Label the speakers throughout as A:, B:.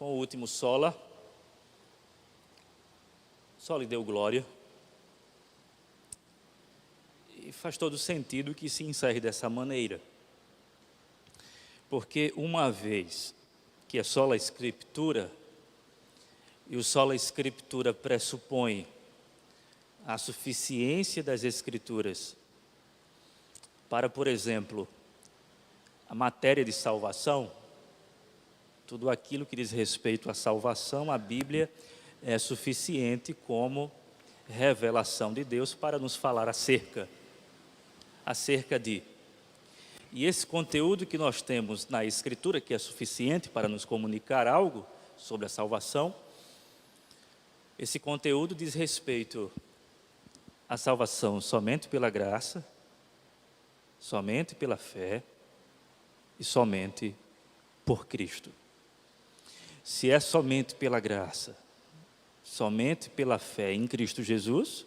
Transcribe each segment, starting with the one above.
A: com o último sola. Só lhe deu glória. E faz todo sentido que se encerre dessa maneira. Porque uma vez que é sola escritura, e o sola escritura pressupõe a suficiência das escrituras para, por exemplo, a matéria de salvação, tudo aquilo que diz respeito à salvação, a Bíblia é suficiente como revelação de Deus para nos falar acerca de. E esse conteúdo que nós temos na Escritura, que é suficiente para nos comunicar algo sobre a salvação, esse conteúdo diz respeito à salvação somente pela graça, somente pela fé e somente por Cristo. Se é somente pela graça, somente pela fé em Cristo Jesus,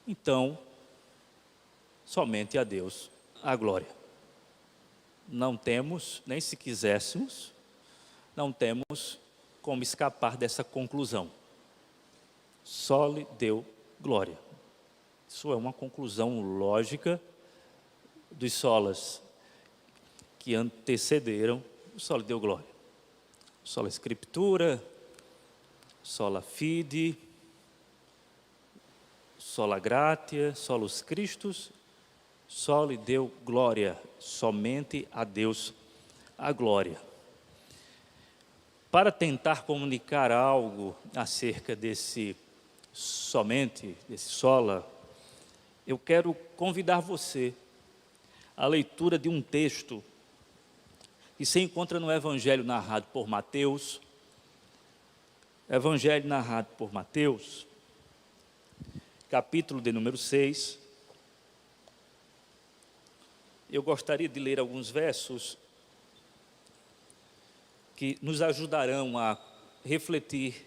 A: então, somente a Deus a glória. Não temos, nem se quiséssemos, não temos como escapar dessa conclusão. Só lhe deu glória. Isso é uma conclusão lógica dos solas que antecederam o só lhe deu glória. Sola Escritura, sola fide, sola gratia, solus Christus, só lhe deu glória, somente a Deus a glória. Para tentar comunicar algo acerca desse sola, eu quero convidar você à leitura de um texto que se encontra no Evangelho narrado por Mateus. Evangelho narrado por Mateus, capítulo de número 6. Eu gostaria de ler alguns versos que nos ajudarão a refletir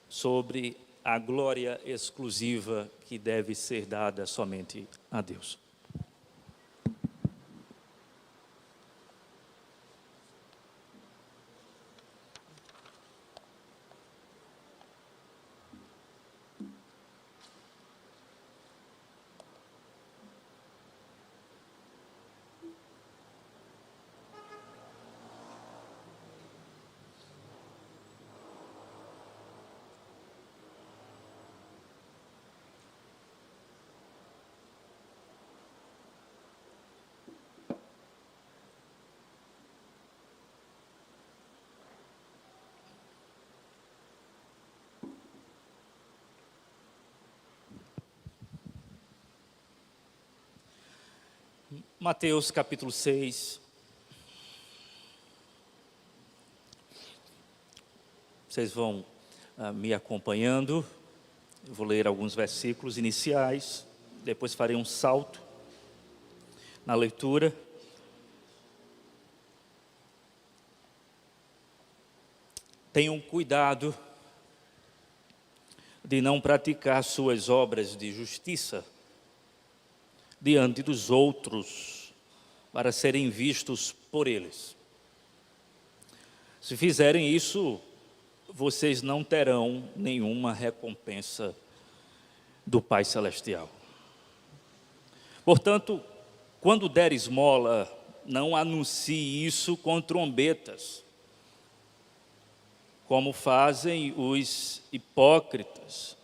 A: sobre a glória exclusiva que deve ser dada somente a Deus. Mateus capítulo 6. Vocês vão me acompanhando. Eu vou ler alguns versículos iniciais, depois farei um salto na leitura. Tenham cuidado de não praticar suas obras de justiça diante dos outros, para serem vistos por eles. Se fizerem isso, vocês não terão nenhuma recompensa do Pai Celestial. Portanto, quando der esmola, não anuncie isso com trombetas, como fazem os hipócritas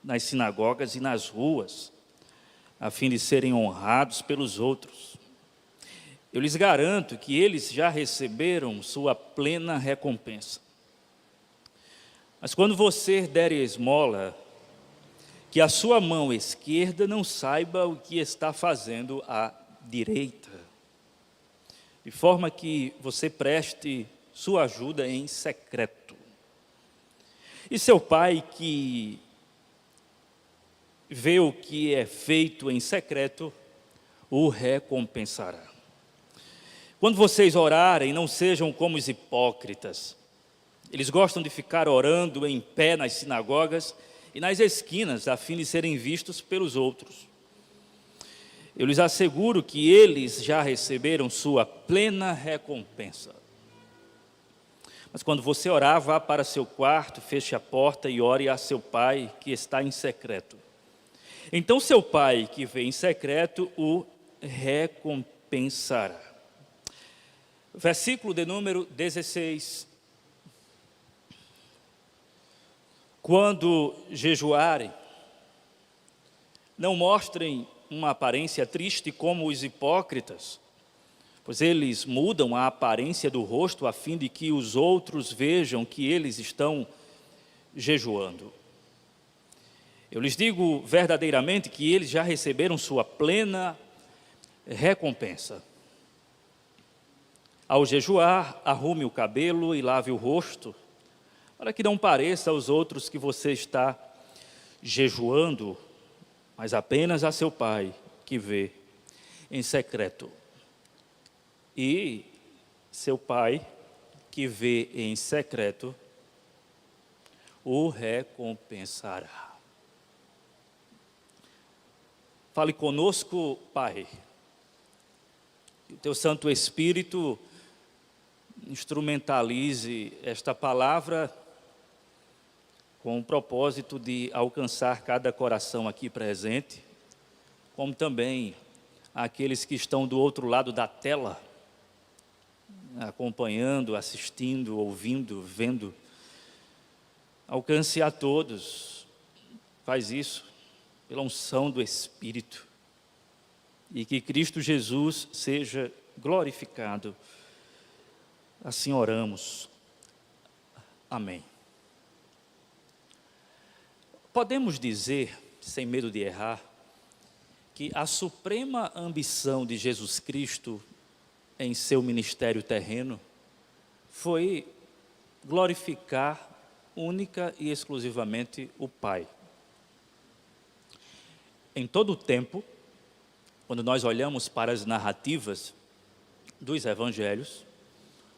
A: nas sinagogas e nas ruas, a fim de serem honrados pelos outros. Eu lhes garanto que eles já receberam sua plena recompensa. Mas quando você der esmola, que a sua mão esquerda não saiba o que está fazendo a direita, de forma que você preste sua ajuda em secreto. E seu pai que vê o que é feito em secreto, o recompensará. Quando vocês orarem, não sejam como os hipócritas. Eles gostam de ficar orando em pé nas sinagogas e nas esquinas, a fim de serem vistos pelos outros. Eu lhes asseguro que eles já receberam sua plena recompensa. Mas quando você orar, vá para seu quarto, feche a porta e ore a seu pai que está em secreto. Então seu pai que vê em secreto o recompensará. Versículo de número 16. Quando jejuarem, não mostrem uma aparência triste como os hipócritas, pois eles mudam a aparência do rosto a fim de que os outros vejam que eles estão jejuando. Eu lhes digo verdadeiramente que eles já receberam sua plena recompensa. Ao jejuar, arrume o cabelo e lave o rosto, para que não pareça aos outros que você está jejuando, mas apenas a seu pai que vê em secreto. E seu pai que vê em secreto o recompensará. Fale conosco, Pai. Que o teu Santo Espírito instrumentalize esta palavra com o propósito de alcançar cada coração aqui presente, como também aqueles que estão do outro lado da tela, acompanhando, assistindo, ouvindo, vendo. Alcance a todos, faz isso pela unção do Espírito, e que Cristo Jesus seja glorificado. Assim oramos. Amém. Podemos dizer, sem medo de errar, que a suprema ambição de Jesus Cristo em seu ministério terreno foi glorificar única e exclusivamente o Pai. Em todo o tempo, quando nós olhamos para as narrativas dos evangelhos,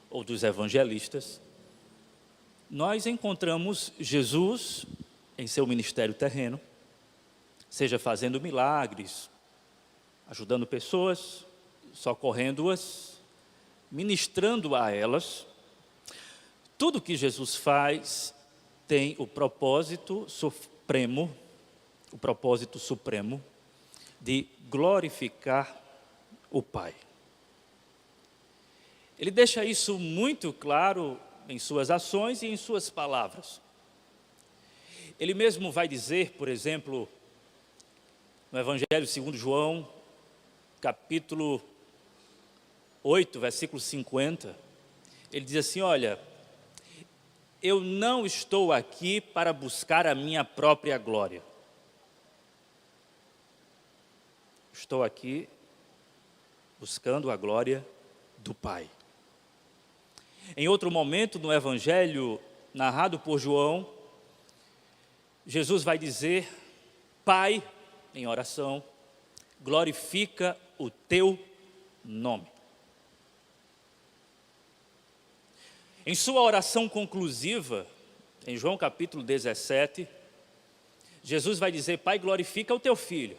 A: ou dos evangelistas, nós encontramos Jesus em seu ministério terreno, seja fazendo milagres, ajudando pessoas, socorrendo-as, ministrando a elas. Tudo que Jesus faz tem o propósito supremo de glorificar o Pai. Ele deixa isso muito claro em suas ações e em suas palavras. Ele mesmo vai dizer, por exemplo, no Evangelho segundo João, capítulo 8, versículo 50, ele diz assim: olha, eu não estou aqui para buscar a minha própria glória. Estou aqui buscando a glória do Pai. Em outro momento, no Evangelho narrado por João, Jesus vai dizer: Pai, em oração, glorifica o teu nome. Em sua oração conclusiva, em João capítulo 17, Jesus vai dizer: Pai, glorifica o teu Filho,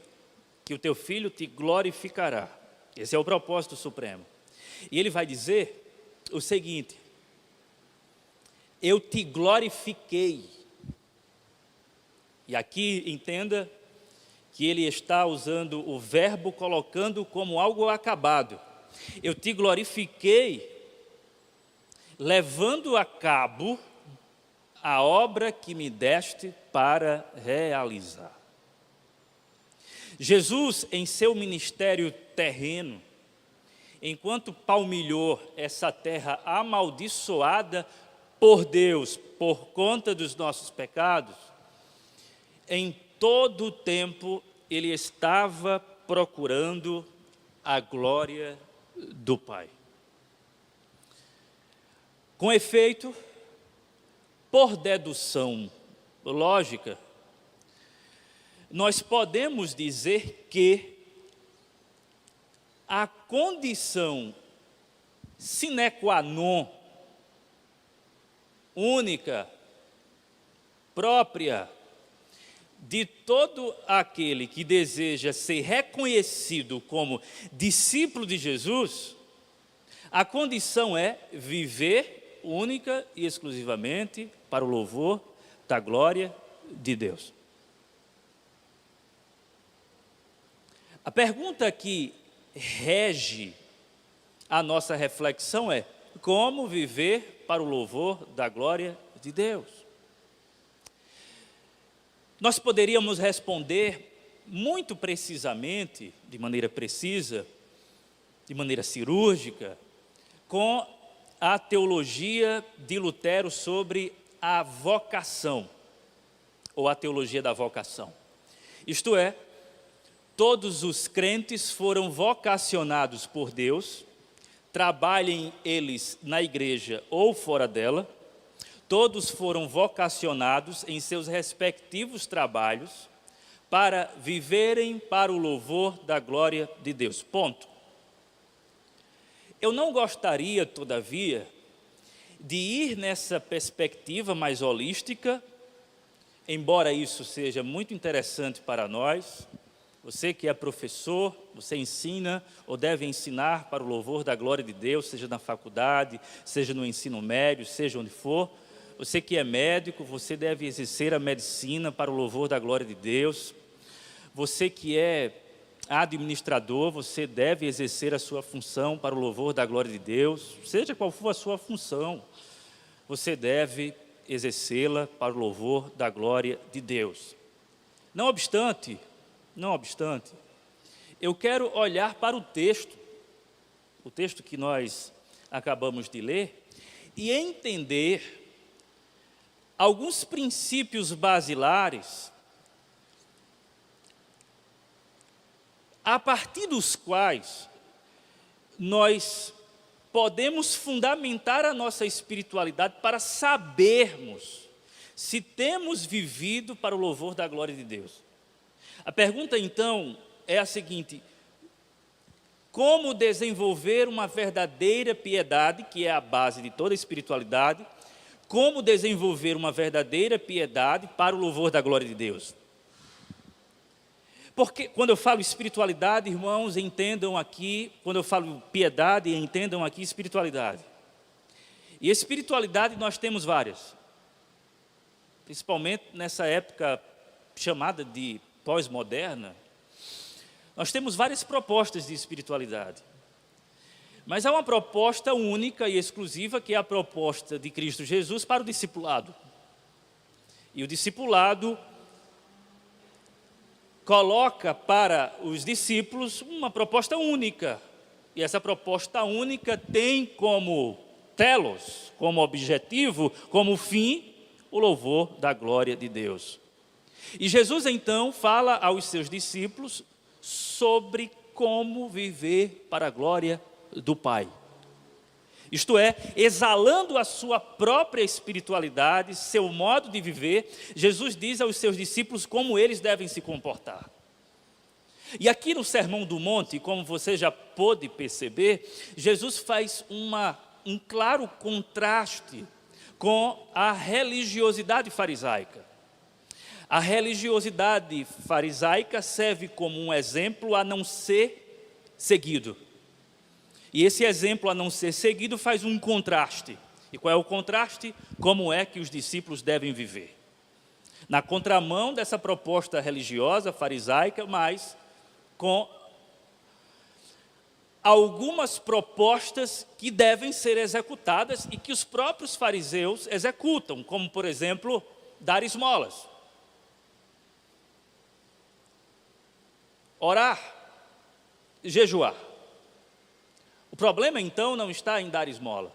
A: que o teu Filho te glorificará. Esse é o propósito supremo. E ele vai dizer o seguinte: eu te glorifiquei. E aqui entenda que ele está usando o verbo colocando como algo acabado. Eu te glorifiquei, levando a cabo a obra que me deste para realizar. Jesus, em seu ministério terreno, enquanto palmilhou essa terra amaldiçoada por Deus, por conta dos nossos pecados, em todo o tempo ele estava procurando a glória do Pai. Com efeito, por dedução lógica, nós podemos dizer que a condição sine qua non, única, própria, de todo aquele que deseja ser reconhecido como discípulo de Jesus, a condição é viver única e exclusivamente para o louvor da glória de Deus. A pergunta que rege a nossa reflexão é: como viver para o louvor da glória de Deus? Nós poderíamos responder muito precisamente, de maneira precisa, de maneira cirúrgica, com a teologia de Lutero sobre a vocação, ou a teologia da vocação. Isto é, todos os crentes foram vocacionados por Deus, trabalhem eles na igreja ou fora dela, todos foram vocacionados em seus respectivos trabalhos para viverem para o louvor da glória de Deus. Ponto. Eu não gostaria, todavia, de ir nessa perspectiva mais holística, embora isso seja muito interessante para nós. Você que é professor, você ensina ou deve ensinar para o louvor da glória de Deus, seja na faculdade, seja no ensino médio, seja onde for. Você que é médico, você deve exercer a medicina para o louvor da glória de Deus. Você que é administrador, você deve exercer a sua função para o louvor da glória de Deus. Seja qual for a sua função, você deve exercê-la para o louvor da glória de Deus. Não obstante, eu quero olhar para o texto que nós acabamos de ler, e entender alguns princípios basilares a partir dos quais nós podemos fundamentar a nossa espiritualidade para sabermos se temos vivido para o louvor da glória de Deus. A pergunta, então, é a seguinte: como desenvolver uma verdadeira piedade, que é a base de toda a espiritualidade, como desenvolver uma verdadeira piedade para o louvor da glória de Deus? Porque quando eu falo espiritualidade, irmãos, entendam aqui, quando eu falo piedade, entendam aqui espiritualidade. E espiritualidade nós temos várias, principalmente nessa época chamada de pós-moderna. Nós temos várias propostas de espiritualidade, mas há uma proposta única e exclusiva, que é a proposta de Cristo Jesus para o discipulado. E o discipulado coloca para os discípulos uma proposta única, e essa proposta única tem como telos, como objetivo, como fim, o louvor da glória de Deus. E Jesus então fala aos seus discípulos sobre como viver para a glória do Pai. Isto é, exalando a sua própria espiritualidade, seu modo de viver, Jesus diz aos seus discípulos como eles devem se comportar. E aqui no Sermão do Monte, como você já pôde perceber, Jesus faz um claro contraste com a religiosidade farisaica. A religiosidade farisaica serve como um exemplo a não ser seguido. E esse exemplo a não ser seguido faz um contraste. E qual é o contraste? Como é que os discípulos devem viver? Na contramão dessa proposta religiosa farisaica, mas com algumas propostas que devem ser executadas e que os próprios fariseus executam, como, por exemplo, dar esmolas, orar, jejuar. O problema, então, não está em dar esmola.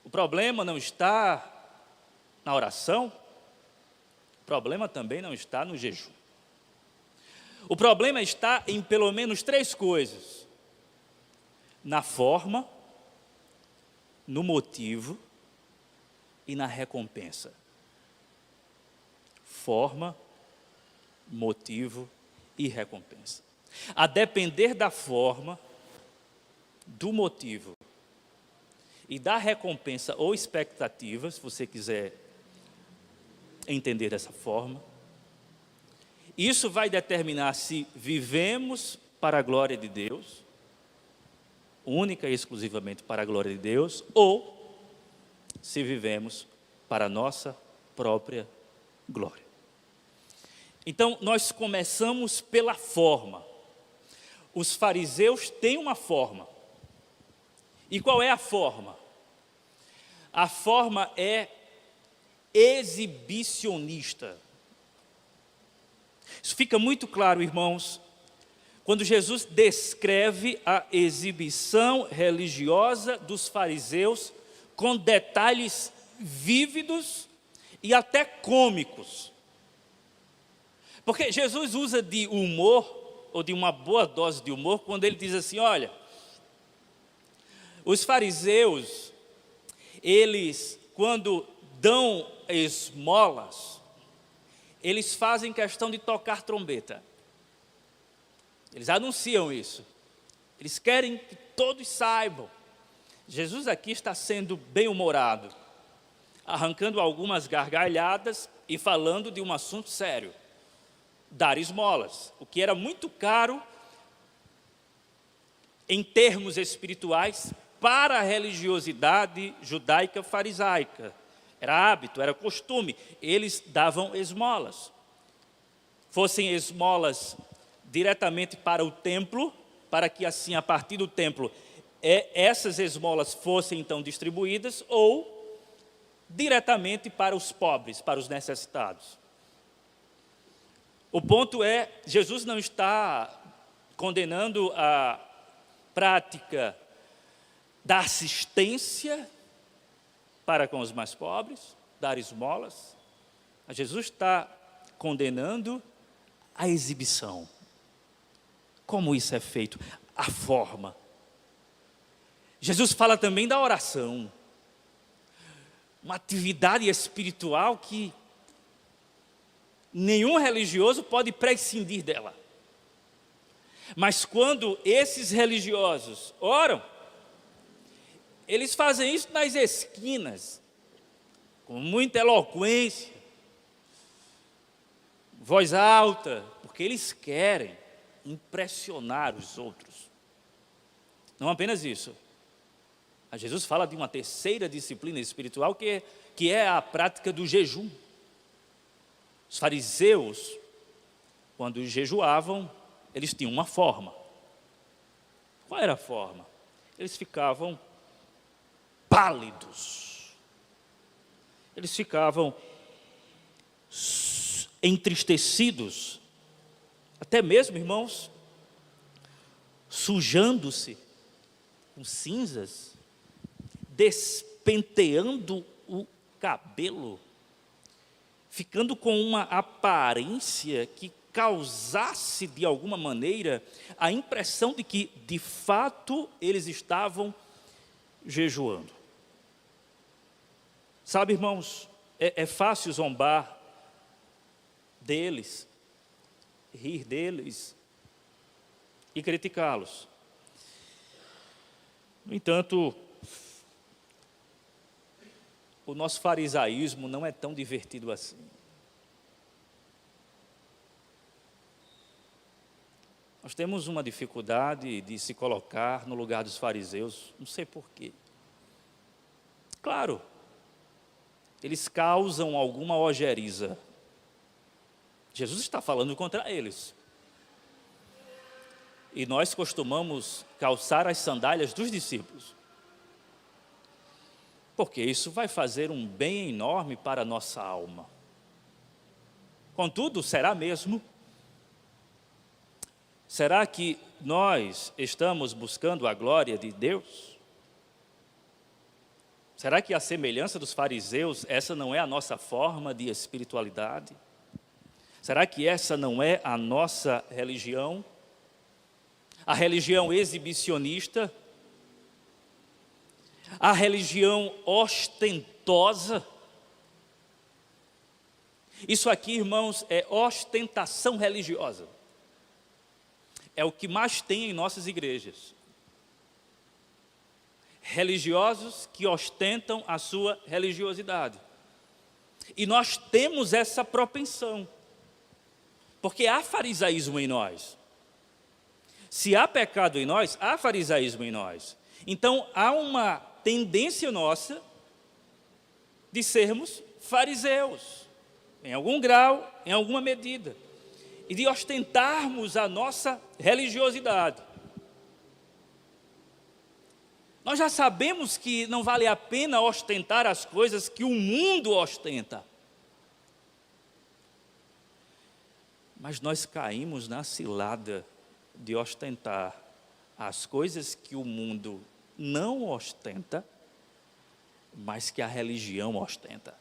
A: O problema não está na oração. O problema também não está no jejum. O problema está em pelo menos 3 coisas: na forma, no motivo e na recompensa. Forma, motivo e recompensa. A depender da forma, do motivo e da recompensa ou expectativa, se você quiser entender dessa forma, isso vai determinar se vivemos para a glória de Deus, única e exclusivamente para a glória de Deus, ou se vivemos para a nossa própria glória. Então, nós começamos pela forma. Os fariseus têm uma forma. E qual é a forma? A forma é exibicionista. Isso fica muito claro, irmãos, quando Jesus descreve a exibição religiosa dos fariseus com detalhes vívidos e até cômicos. Porque Jesus usa de humor, ou de uma boa dose de humor, quando ele diz assim, olha, os fariseus, eles, quando dão esmolas, eles fazem questão de tocar trombeta. Eles anunciam isso. Eles querem que todos saibam. Jesus aqui está sendo bem-humorado, arrancando algumas gargalhadas e falando de um assunto sério. Dar esmolas, o que era muito caro em termos espirituais para a religiosidade judaica farisaica. Era hábito, era costume, eles davam esmolas. Fossem esmolas diretamente para o templo, para que assim, a partir do templo, essas esmolas fossem então distribuídas, ou diretamente para os pobres, para os necessitados. O ponto é, Jesus não está condenando a prática da assistência para com os mais pobres, dar esmolas. Mas Jesus está condenando a exibição. Como isso é feito? A forma. Jesus fala também da oração. Uma atividade espiritual que nenhum religioso pode prescindir dela. Mas quando esses religiosos oram, eles fazem isso nas esquinas, com muita eloquência, voz alta, porque eles querem impressionar os outros. Não apenas isso. Jesus fala de uma terceira disciplina espiritual que é a prática do jejum. Os fariseus, quando jejuavam, eles tinham uma forma. Qual era a forma? Eles ficavam pálidos. Eles ficavam entristecidos. Até mesmo, irmãos, sujando-se com cinzas, despenteando o cabelo, ficando com uma aparência que causasse de alguma maneira a impressão de que de fato eles estavam jejuando. Sabe, irmãos, é fácil zombar deles, rir deles e criticá-los. No entanto, o nosso farisaísmo não é tão divertido assim. Nós temos uma dificuldade de se colocar no lugar dos fariseus, não sei porquê. Claro, eles causam alguma ojeriza. Jesus está falando contra eles. E nós costumamos calçar as sandálias dos discípulos. Porque isso vai fazer um bem enorme para a nossa alma. Contudo, será mesmo? Será que nós estamos buscando a glória de Deus? Será que a semelhança dos fariseus, essa não é a nossa forma de espiritualidade? Será que essa não é a nossa religião? A religião exibicionista? A religião ostentosa? Isso aqui, irmãos, é ostentação religiosa. É o que mais tem em nossas igrejas. Religiosos que ostentam a sua religiosidade. E nós temos essa propensão. Porque há farisaísmo em nós. Se há pecado em nós, há farisaísmo em nós. Então, há uma tendência nossa de sermos fariseus, em algum grau, em alguma medida, e de ostentarmos a nossa religiosidade. Nós já sabemos que não vale a pena ostentar as coisas que o mundo ostenta. Mas nós caímos na cilada de ostentar as coisas que o mundo não ostenta, mas que a religião ostenta.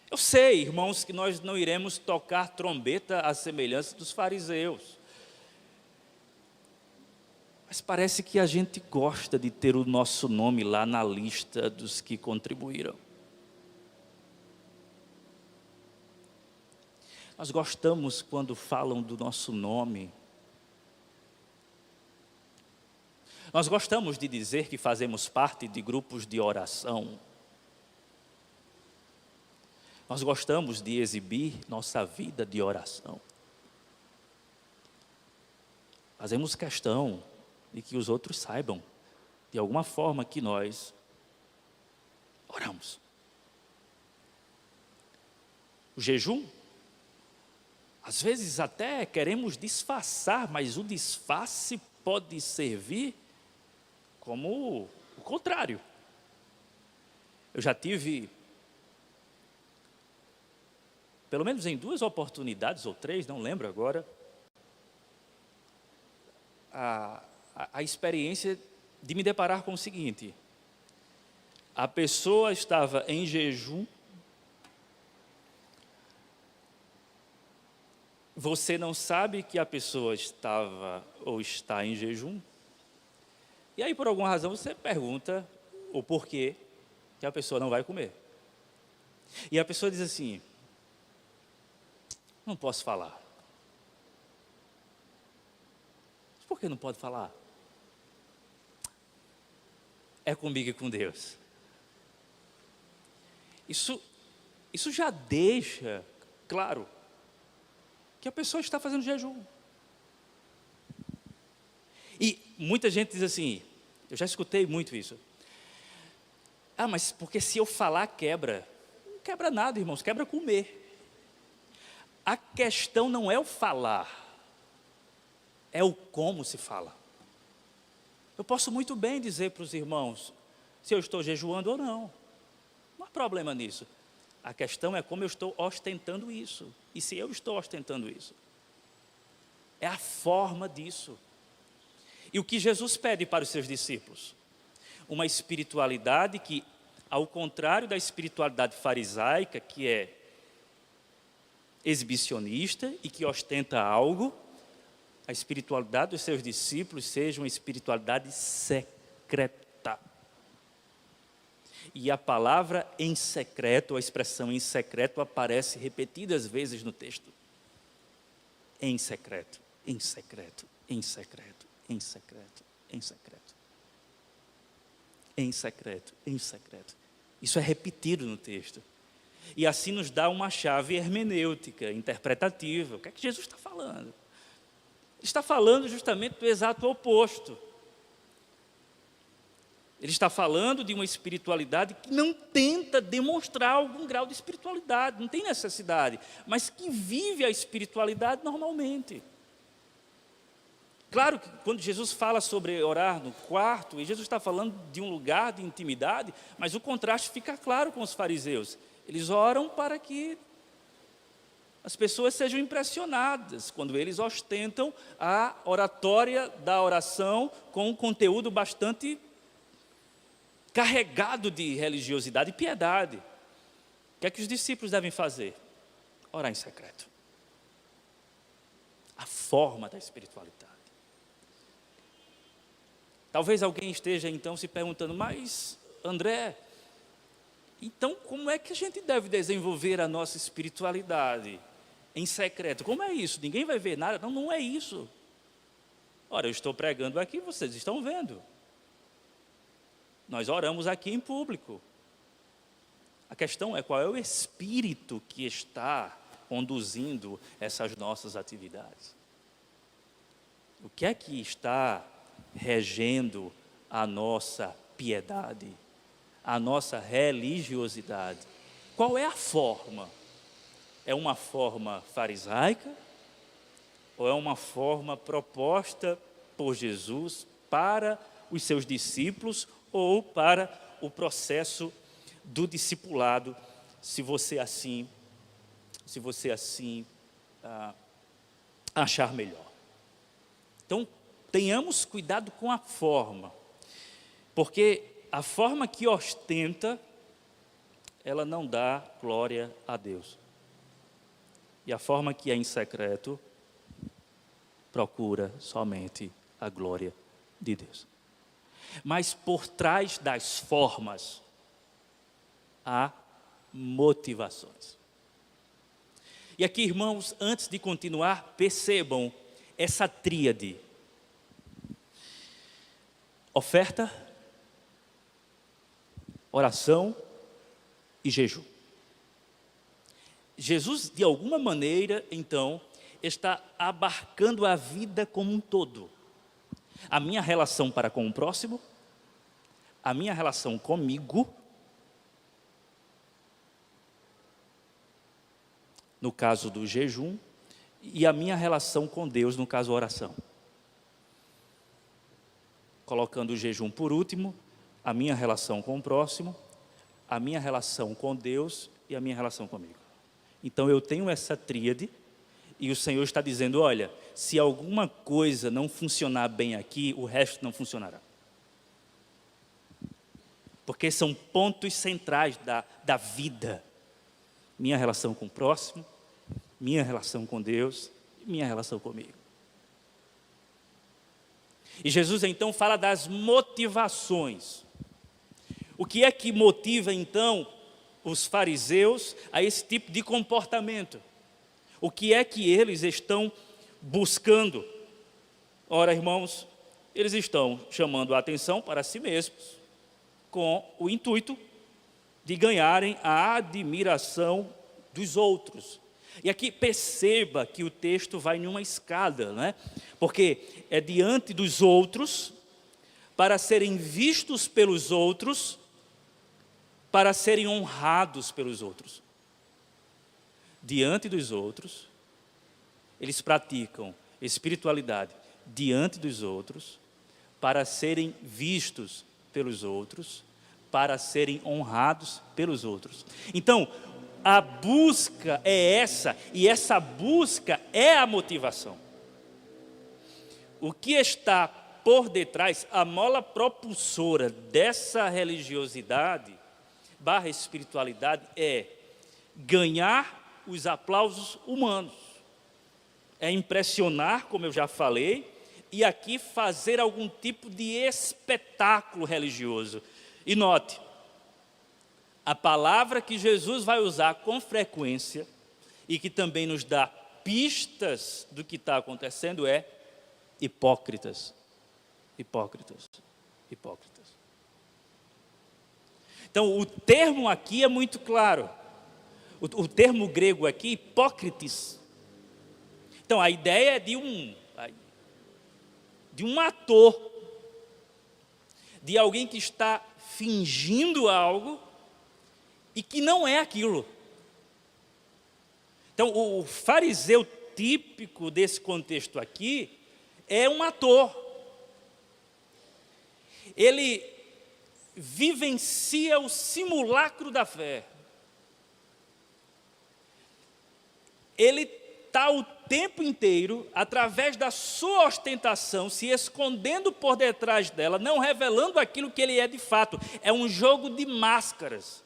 A: Eu sei, irmãos, que nós não iremos tocar trombeta à semelhança dos fariseus. Mas parece que a gente gosta de ter o nosso nome lá na lista dos que contribuíram. Nós gostamos quando falam do nosso nome. Nós gostamos de dizer que fazemos parte de grupos de oração. Nós gostamos de exibir nossa vida de oração. Fazemos questão de que os outros saibam, de alguma forma, que nós oramos. O jejum, às vezes até queremos disfarçar, mas o disfarce pode servir como o contrário. Eu já tive, pelo menos em 2 oportunidades ou 3, não lembro agora, a experiência de me deparar com o seguinte: a pessoa estava em jejum, você não sabe que a pessoa estava ou está em jejum, e aí por alguma razão você pergunta o porquê que a pessoa não vai comer. E a pessoa diz assim: não posso falar. Por que não pode falar? É comigo e com Deus. Isso já deixa claro que a pessoa está fazendo jejum. E muita gente diz assim, eu já escutei muito isso: ah, mas porque se eu falar quebra. Não quebra nada, irmãos, quebra comer. A questão não é o falar, é o como se fala. Eu posso muito bem dizer para os irmãos se eu estou jejuando ou não. Não há problema nisso. A questão é como eu estou ostentando isso. E se eu estou ostentando isso. É a forma disso. E o que Jesus pede para os seus discípulos? Uma espiritualidade que, ao contrário da espiritualidade farisaica, que é exibicionista e que ostenta algo, a espiritualidade dos seus discípulos seja uma espiritualidade secreta. E a palavra em secreto, a expressão em secreto, aparece repetidas vezes no texto. Em secreto, em secreto, em secreto, em secreto, em secreto. Em secreto, em secreto. Isso é repetido no texto. E assim nos dá uma chave hermenêutica, interpretativa. O que é que Jesus está falando? Ele está falando justamente do exato oposto. Ele está falando de uma espiritualidade que não tenta demonstrar algum grau de espiritualidade, não tem necessidade, mas que vive a espiritualidade normalmente. Claro que quando Jesus fala sobre orar no quarto, e Jesus está falando de um lugar de intimidade, mas o contraste fica claro com os fariseus. Eles oram para que as pessoas sejam impressionadas quando eles ostentam a oratória da oração com um conteúdo bastante carregado de religiosidade e piedade. O que é que os discípulos devem fazer? Orar em secreto. A forma da espiritualidade. Talvez alguém esteja então se perguntando, mas André, então como é que a gente deve desenvolver a nossa espiritualidade em secreto? Como é isso? Ninguém vai ver nada? Não, não é isso. Ora, eu estou pregando aqui, vocês estão vendo. Nós oramos aqui em público. A questão é qual é o espírito que está conduzindo essas nossas atividades. O que é que está regendo a nossa piedade, a nossa religiosidade. Qual é a forma? É uma forma farisaica? Ou é uma forma proposta por Jesus para os seus discípulos ou para o processo do discipulado, se você assim achar melhor? Então, tenhamos cuidado com a forma, porque a forma que ostenta, ela não dá glória a Deus. E a forma que é em secreto, procura somente a glória de Deus. Mas por trás das formas, há motivações. E aqui, irmãos, antes de continuar, percebam essa tríade: oferta, oração e jejum. Jesus, de alguma maneira, então, está abarcando a vida como um todo. A minha relação para com o próximo, a minha relação comigo, no caso do jejum, e a minha relação com Deus, no caso da oração. Colocando o jejum por último, a minha relação com o próximo, a minha relação com Deus e a minha relação comigo. Então eu tenho essa tríade, e o Senhor está dizendo: olha, se alguma coisa não funcionar bem aqui, o resto não funcionará. Porque são pontos centrais da vida. Minha relação com o próximo, minha relação com Deus e minha relação comigo. E Jesus então fala das motivações. O que é que motiva então os fariseus a esse tipo de comportamento? O que é que eles estão buscando? Ora, irmãos, eles estão chamando a atenção para si mesmos, com o intuito de ganharem a admiração dos outros. E aqui perceba que o texto vai em uma escada, né? Porque é diante dos outros, para serem vistos pelos outros, para serem honrados pelos outros. Diante dos outros, eles praticam espiritualidade diante dos outros, para serem vistos pelos outros, para serem honrados pelos outros. Então, a busca é essa, e essa busca é a motivação. O que está por detrás, a mola propulsora dessa religiosidade / espiritualidade é ganhar os aplausos humanos, é impressionar, como eu já falei, e aqui fazer algum tipo de espetáculo religioso. E note, a palavra que Jesus vai usar com frequência e que também nos dá pistas do que está acontecendo é hipócritas, hipócritas, hipócritas. Então, o termo aqui é muito claro. O termo grego aqui, hipócrites. Então, a ideia é de um ator, de alguém que está fingindo algo e que não é aquilo. Então, o fariseu típico desse contexto aqui é um ator. Ele vivencia o simulacro da fé. Ele está o tempo inteiro, através da sua ostentação, se escondendo por detrás dela, não revelando aquilo que ele é de fato. É um jogo de máscaras.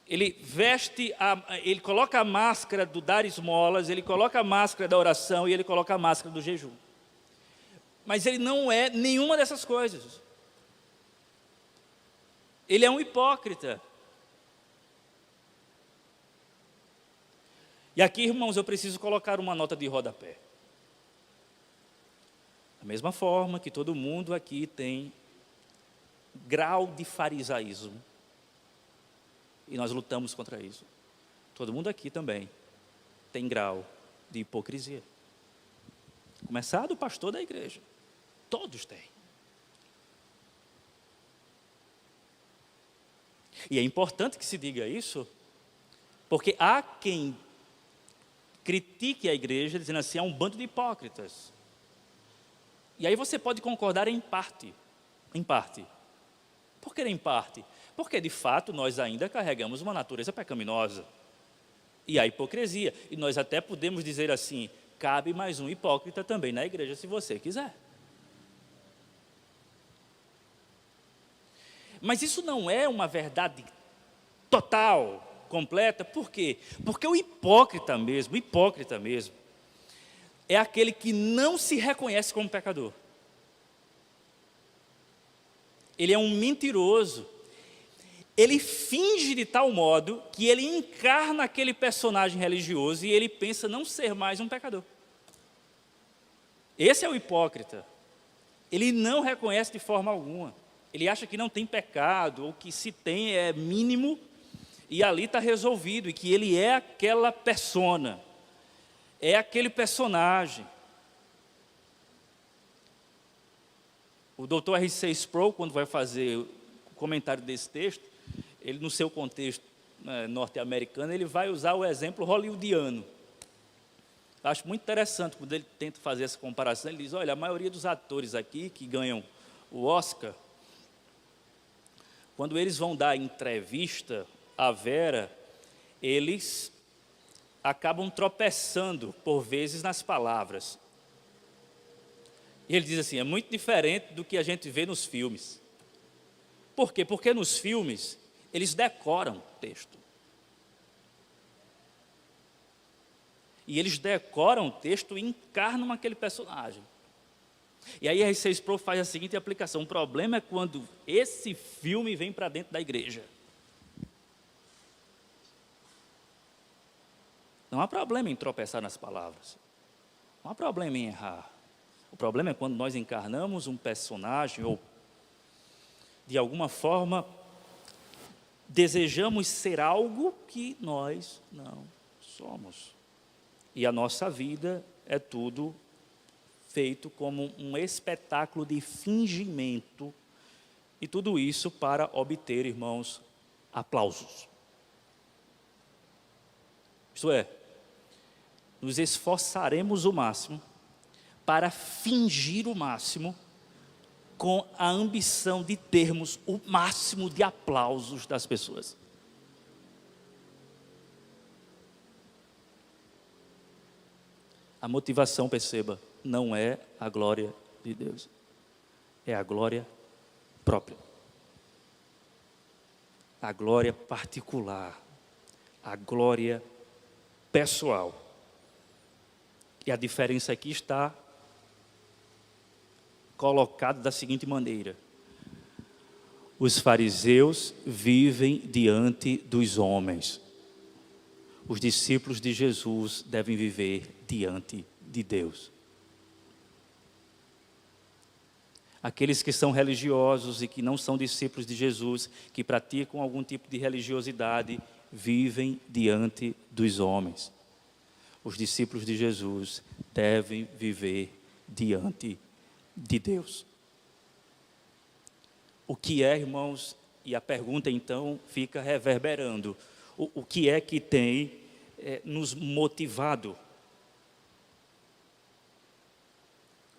A: Ele ele coloca a máscara do dar esmolas, ele coloca a máscara da oração e ele coloca a máscara do jejum. Mas ele não é nenhuma dessas coisas. Ele é um hipócrita. E aqui, irmãos, eu preciso colocar uma nota de rodapé. Da mesma forma que todo mundo aqui tem grau de farisaísmo, e nós lutamos contra isso. Todo mundo aqui também tem grau de hipocrisia. Começar do pastor da igreja. Todos têm. E é importante que se diga isso, porque há quem critique a igreja dizendo assim, é um bando de hipócritas. E aí você pode concordar em parte. Em parte. Por que em parte? Porque de fato nós ainda carregamos uma natureza pecaminosa. E a hipocrisia. E nós até podemos dizer assim, cabe mais um hipócrita também na igreja, se você quiser. Mas isso não é uma verdade total, completa. Por quê? Porque o hipócrita mesmo, é aquele que não se reconhece como pecador. Ele é um mentiroso. Ele finge de tal modo que ele encarna aquele personagem religioso e ele pensa não ser mais um pecador. Esse é o hipócrita. Ele não reconhece de forma alguma. Ele acha que não tem pecado, ou que se tem é mínimo, e ali está resolvido, e que ele é aquela persona, é aquele personagem. O Dr. R.C. Sproul, quando vai fazer o comentário desse texto, ele no seu contexto norte-americano, ele vai usar o exemplo hollywoodiano. Eu acho muito interessante, quando ele tenta fazer essa comparação, ele diz, olha, a maioria dos atores aqui que ganham o Oscar, quando eles vão dar entrevista à Vera, eles acabam tropeçando, por vezes, nas palavras. E ele diz assim, é muito diferente do que a gente vê nos filmes. Por quê? Porque nos filmes, eles decoram o texto. E eles decoram o texto e encarnam aquele personagem. E aí a R.C. Sproul faz a seguinte aplicação, o problema é quando esse filme vem para dentro da igreja. Não há problema em tropeçar nas palavras. Não há problema em errar. O problema é quando nós encarnamos um personagem ou, de alguma forma, desejamos ser algo que nós não somos. E a nossa vida é tudo feito como um espetáculo de fingimento, e tudo isso para obter, irmãos, aplausos. Isto é, nos esforçaremos o máximo para fingir o máximo com a ambição de termos o máximo de aplausos das pessoas. A motivação, perceba, não é a glória de Deus, é a glória própria, a glória particular, a glória pessoal. E a diferença aqui está colocada da seguinte maneira: os fariseus vivem diante dos homens, os discípulos de Jesus devem viver diante de Deus. Aqueles que são religiosos e que não são discípulos de Jesus, que praticam algum tipo de religiosidade, vivem diante dos homens. Os discípulos de Jesus devem viver diante de Deus. O que é, irmãos, e a pergunta então fica reverberando, o que é que tem nos motivado?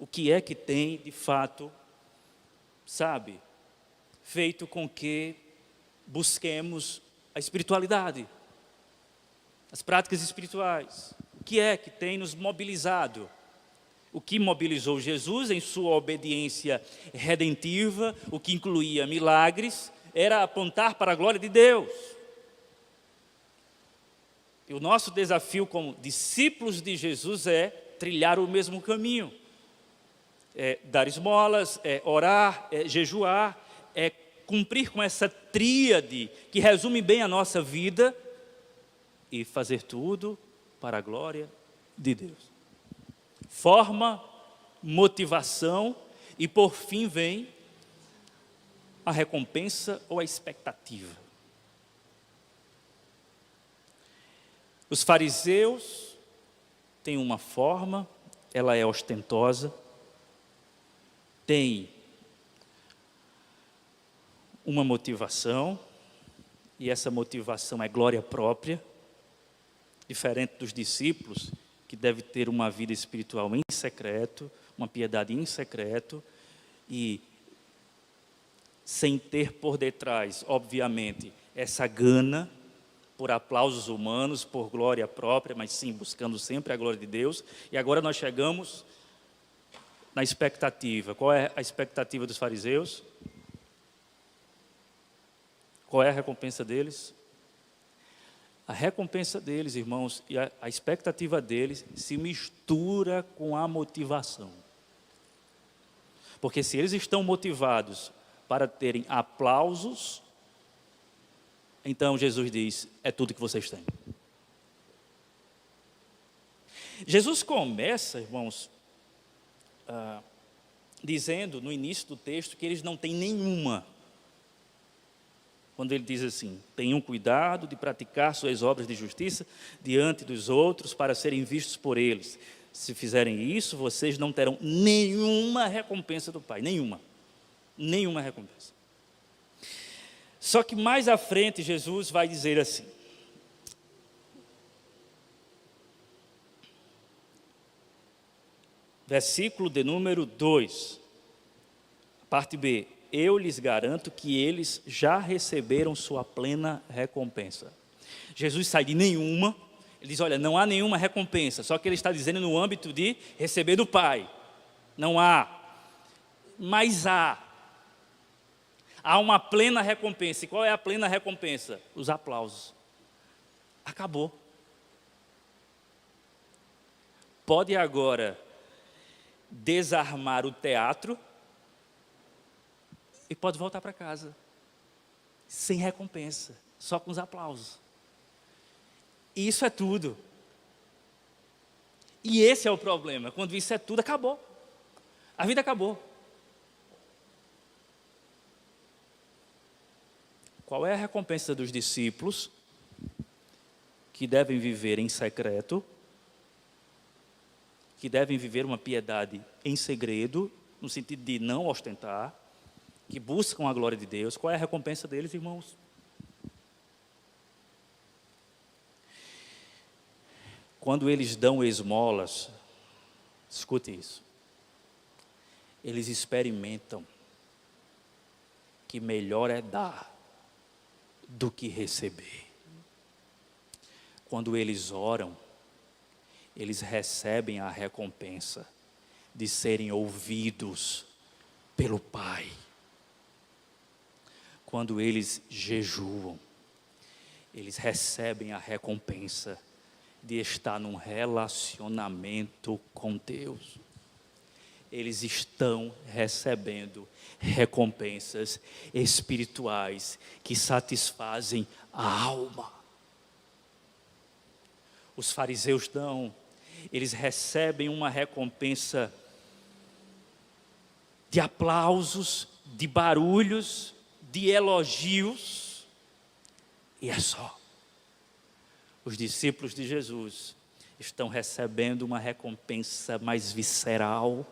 A: O que é que tem, de fato, sabe, feito com que busquemos a espiritualidade, as práticas espirituais? O que é que tem nos mobilizado? O que mobilizou Jesus em sua obediência redentiva, o que incluía milagres, era apontar para a glória de Deus. E o nosso desafio como discípulos de Jesus é trilhar o mesmo caminho. É dar esmolas, é orar, é jejuar, é cumprir com essa tríade que resume bem a nossa vida e fazer tudo para a glória de Deus. Forma, motivação e por fim vem a recompensa ou a expectativa. Os fariseus têm uma forma, ela é ostentosa, tem uma motivação, e essa motivação é glória própria, diferente dos discípulos, que deve ter uma vida espiritual em secreto, uma piedade em secreto, e sem ter por detrás, obviamente, essa gana por aplausos humanos, por glória própria, mas sim buscando sempre a glória de Deus. E agora nós chegamos na expectativa. Qual é a expectativa dos fariseus? Qual é a recompensa deles? A recompensa deles, irmãos, e a expectativa deles se mistura com a motivação. Porque se eles estão motivados para terem aplausos, então Jesus diz, é tudo que vocês têm. Jesus começa, irmãos, dizendo no início do texto que eles não têm nenhuma. Quando ele diz assim, tenham cuidado de praticar suas obras de justiça diante dos outros para serem vistos por eles. Se fizerem isso, vocês não terão nenhuma recompensa do Pai, nenhuma recompensa. Só que mais à frente Jesus vai dizer assim, versículo de número 2, parte B, eu lhes garanto que eles já receberam sua plena recompensa. Jesus sai de nenhuma, ele diz, olha, não há nenhuma recompensa, só que ele está dizendo no âmbito de receber do Pai, não há, mas há uma plena recompensa. E qual é a plena recompensa? Os aplausos. Acabou. Pode agora desarmar o teatro e pode voltar para casa, sem recompensa, só com os aplausos. E isso é tudo. E esse é o problema, quando isso é tudo, acabou. A vida acabou. Qual é a recompensa dos discípulos que devem viver em secreto, que devem viver uma piedade em segredo, no sentido de não ostentar, que buscam a glória de Deus? Qual é a recompensa deles, irmãos? Quando eles dão esmolas, escute isso, eles experimentam que melhor é dar do que receber. Quando eles oram, eles recebem a recompensa de serem ouvidos pelo Pai. Quando eles jejuam, eles recebem a recompensa de estar num relacionamento com Deus. Eles estão recebendo recompensas espirituais que satisfazem a alma. Os fariseus não, eles recebem uma recompensa de aplausos, de barulhos, de elogios, e é só. Os discípulos de Jesus estão recebendo uma recompensa mais visceral,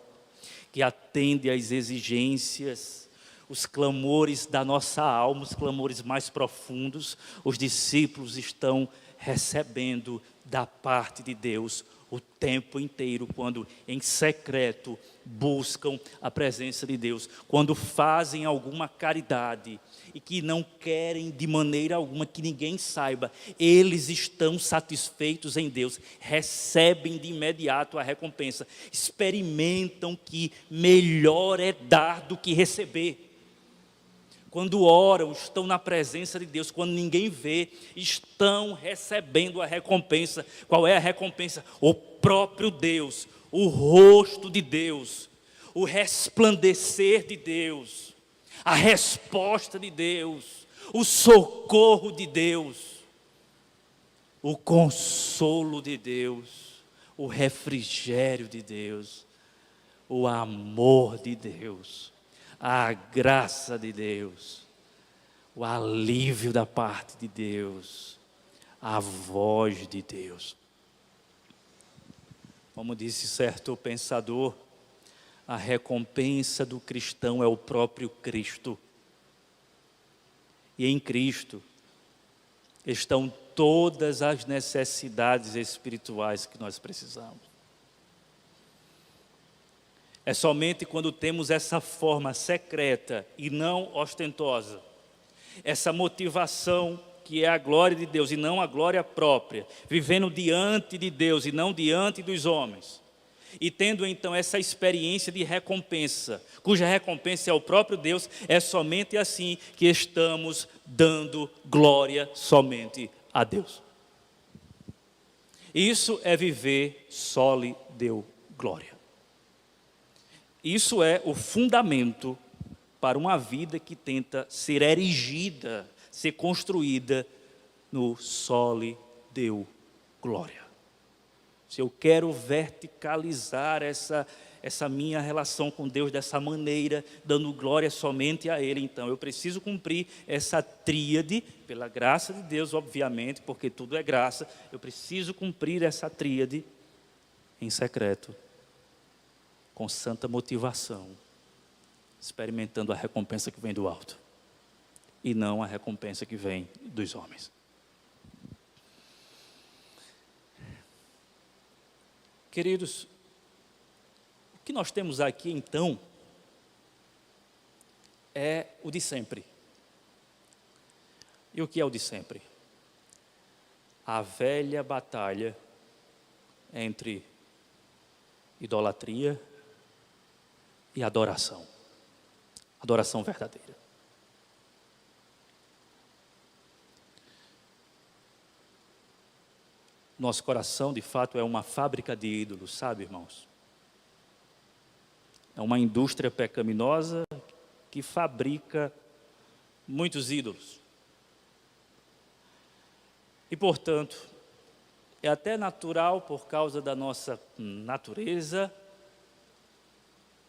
A: que atende às exigências, os clamores da nossa alma, os clamores mais profundos. Os discípulos estão recebendo da parte de Deus o tempo inteiro, quando em secreto buscam a presença de Deus, quando fazem alguma caridade e que não querem de maneira alguma que ninguém saiba, eles estão satisfeitos em Deus, recebem de imediato a recompensa, experimentam que melhor é dar do que receber. Quando oram, estão na presença de Deus, quando ninguém vê, estão recebendo a recompensa. Qual é a recompensa? O próprio Deus, o rosto de Deus, o resplandecer de Deus, a resposta de Deus, o socorro de Deus, o consolo de Deus, o refrigério de Deus, o amor de Deus, a graça de Deus, o alívio da parte de Deus, a voz de Deus. Como disse certo pensador, a recompensa do cristão é o próprio Cristo. E em Cristo, estão todas as necessidades espirituais que nós precisamos. É somente quando temos essa forma secreta e não ostentosa, essa motivação que é a glória de Deus e não a glória própria, vivendo diante de Deus e não diante dos homens, e tendo então essa experiência de recompensa, cuja recompensa é o próprio Deus, é somente assim que estamos dando glória somente a Deus. Isso é viver soli Deo glória. Isso é o fundamento para uma vida que tenta ser erigida, ser construída no soli Deo glória. Se eu quero verticalizar essa minha relação com Deus dessa maneira, dando glória somente a Ele, então eu preciso cumprir essa tríade, pela graça de Deus, obviamente, porque tudo é graça, eu preciso cumprir essa tríade em secreto, com santa motivação, experimentando a recompensa que vem do alto, e não a recompensa que vem dos homens. Queridos, o que nós temos aqui então é o de sempre. E o que é o de sempre? A velha batalha entre idolatria e adoração. Adoração verdadeira. Nosso coração, de fato, é uma fábrica de ídolos, sabe, irmãos? É uma indústria pecaminosa que fabrica muitos ídolos. E, portanto, é até natural, por causa da nossa natureza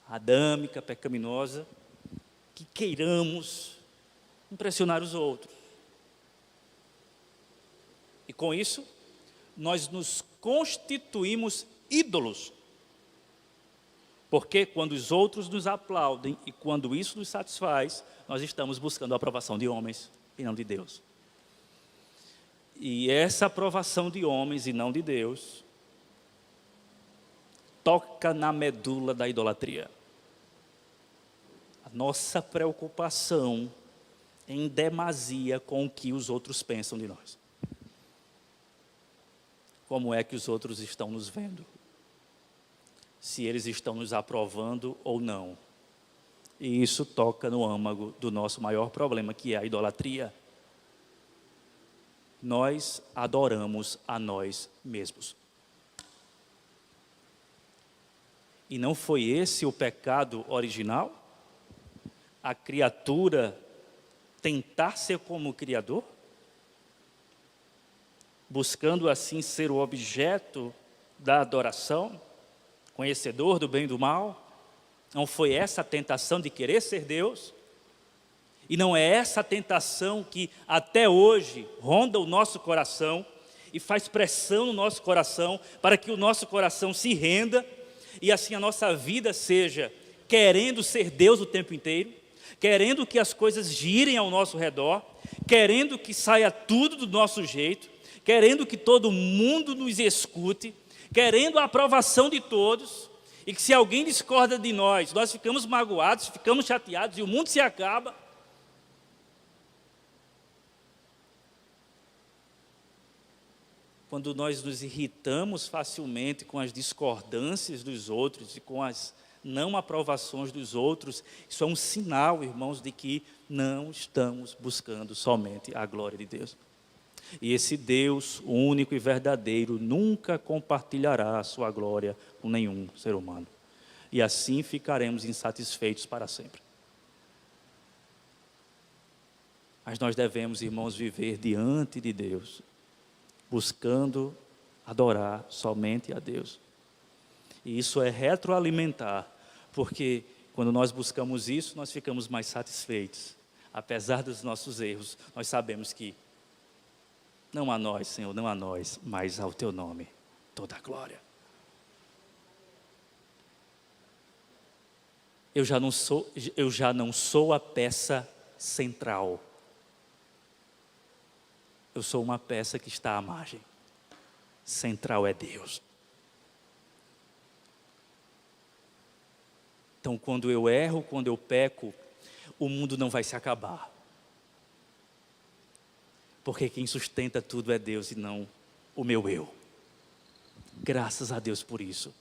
A: adâmica, pecaminosa, que queiramos impressionar os outros. E com isso, nós nos constituímos ídolos. Porque quando os outros nos aplaudem e quando isso nos satisfaz, nós estamos buscando a aprovação de homens e não de Deus. E essa aprovação de homens e não de Deus toca na medula da idolatria. A nossa preocupação em demasia com o que os outros pensam de nós. Como é que os outros estão nos vendo? Se eles estão nos aprovando ou não. E isso toca no âmago do nosso maior problema, que é a idolatria. Nós adoramos a nós mesmos. E não foi esse o pecado original? A criatura tentar ser como o Criador? Buscando assim ser o objeto da adoração, conhecedor do bem e do mal? Não foi essa a tentação de querer ser Deus? E não é essa a tentação que até hoje ronda o nosso coração e faz pressão no nosso coração para que o nosso coração se renda e assim a nossa vida seja querendo ser Deus o tempo inteiro, querendo que as coisas girem ao nosso redor, querendo que saia tudo do nosso jeito, querendo que todo mundo nos escute, querendo a aprovação de todos, e que se alguém discorda de nós, nós ficamos magoados, ficamos chateados e o mundo se acaba. Quando nós nos irritamos facilmente com as discordâncias dos outros e com as não aprovações dos outros, isso é um sinal, irmãos, de que não estamos buscando somente a glória de Deus. E esse Deus único e verdadeiro nunca compartilhará a sua glória com nenhum ser humano. E assim ficaremos insatisfeitos para sempre. Mas nós devemos, irmãos, viver diante de Deus, buscando adorar somente a Deus. E isso é retroalimentar, porque quando nós buscamos isso, nós ficamos mais satisfeitos. Apesar dos nossos erros, nós sabemos que não a nós, Senhor, não a nós, mas ao Teu nome, toda a glória. Eu já não sou a peça central. Eu sou uma peça que está à margem. Central é Deus. Então, quando eu erro, quando eu peco, o mundo não vai se acabar. Porque quem sustenta tudo é Deus e não o meu eu. Graças a Deus por isso.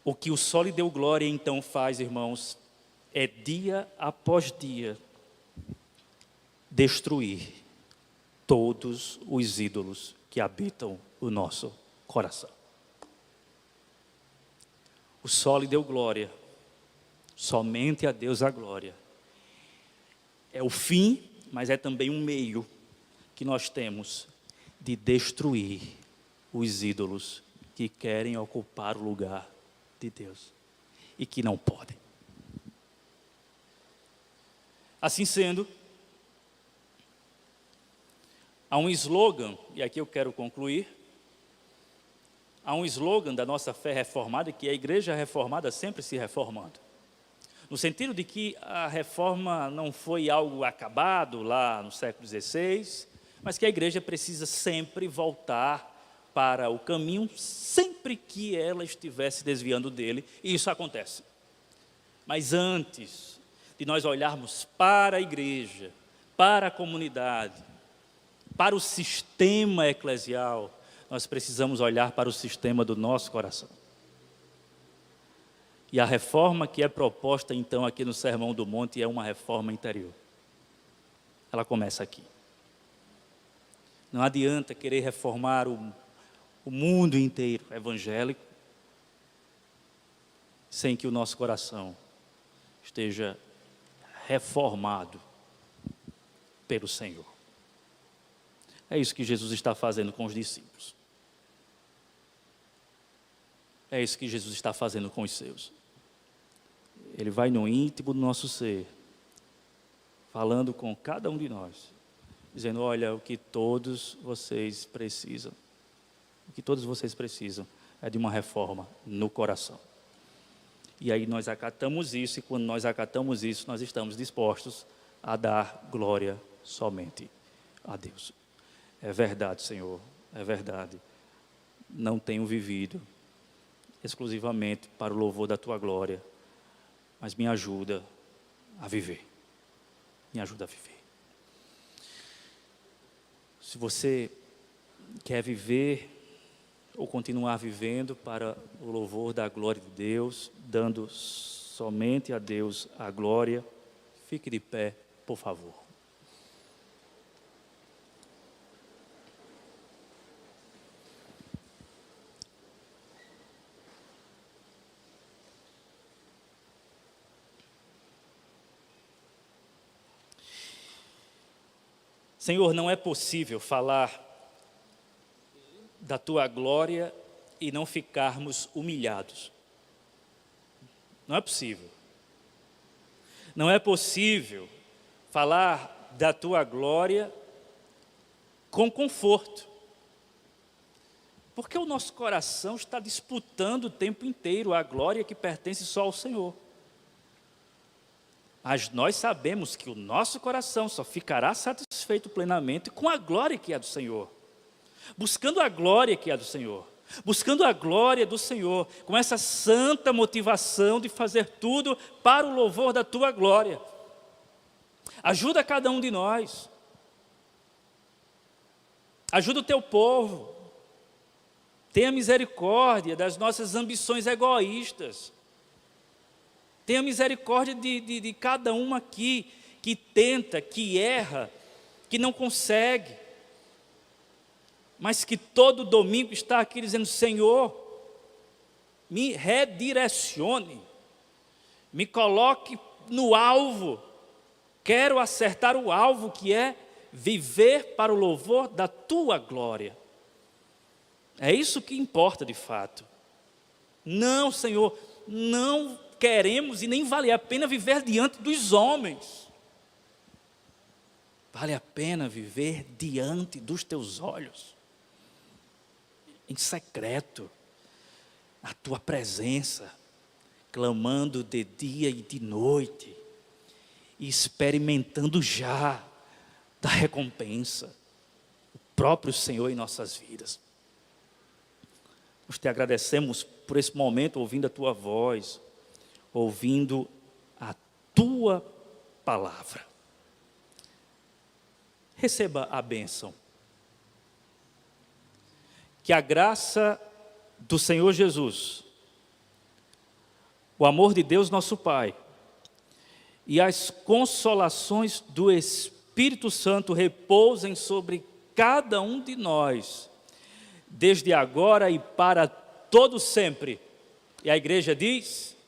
A: O que o Sol lhe deu glória então faz, irmãos, é dia após dia destruir todos os ídolos que habitam o nosso coração. O Sol lhe deu glória, somente a Deus a glória. É o fim, mas é também um meio que nós temos de destruir os ídolos que querem ocupar o lugar de Deus e que não podem. Assim sendo, há um slogan, e aqui eu quero concluir, há um slogan da nossa fé reformada, que a igreja reformada sempre se reformando. No sentido de que a reforma não foi algo acabado lá no século XVI, mas que a igreja precisa sempre voltar para o caminho, sempre que ela estiver se desviando dele, e isso acontece. Mas antes de nós olharmos para a igreja, para a comunidade, para o sistema eclesial, nós precisamos olhar para o sistema do nosso coração. E a reforma que é proposta então aqui no Sermão do Monte é uma reforma interior. Ela começa aqui. Não adianta querer reformar o mundo inteiro evangélico sem que o nosso coração esteja reformado pelo Senhor. É isso que Jesus está fazendo com os discípulos. É isso que Jesus está fazendo com os seus. Ele vai no íntimo do nosso ser, falando com cada um de nós, dizendo: olha, o que todos vocês precisam, é de uma reforma no coração. E aí nós acatamos isso, e quando nós acatamos isso, nós estamos dispostos a dar glória somente a Deus. É verdade, Senhor, é verdade. Não tenho vivido exclusivamente para o louvor da Tua glória, mas me ajuda a viver. Me ajuda a viver. Se você quer viver ou continuar vivendo para o louvor da glória de Deus, dando somente a Deus a glória, fique de pé, por favor. Senhor, não é possível falar da Tua glória e não ficarmos humilhados. Não é possível. Não é possível falar da Tua glória com conforto. Porque o nosso coração está disputando o tempo inteiro a glória que pertence só ao Senhor. Mas nós sabemos que o nosso coração só ficará satisfeito plenamente com a glória que é do Senhor. Buscando a glória que é do Senhor. Buscando a glória do Senhor. Com essa santa motivação de fazer tudo para o louvor da Tua glória. Ajuda cada um de nós. Ajuda o Teu povo. Tenha misericórdia das nossas ambições egoístas. Tenha misericórdia de cada um aqui que tenta, que erra, que não consegue, mas que todo domingo está aqui dizendo: Senhor, me redirecione, me coloque no alvo, quero acertar o alvo que é viver para o louvor da Tua glória. É isso que importa de fato. Não, Senhor, não queremos e nem vale a pena viver diante dos homens. Vale a pena viver diante dos Teus olhos, em secreto, na Tua presença, clamando de dia e de noite, e experimentando já da recompensa, o próprio Senhor em nossas vidas. Nós te agradecemos por esse momento, ouvindo a tua voz, ouvindo a tua palavra. Receba a bênção. Que a graça do Senhor Jesus, o amor de Deus nosso Pai e as consolações do Espírito Santo repousem sobre cada um de nós, desde agora e para todo sempre. E a igreja diz...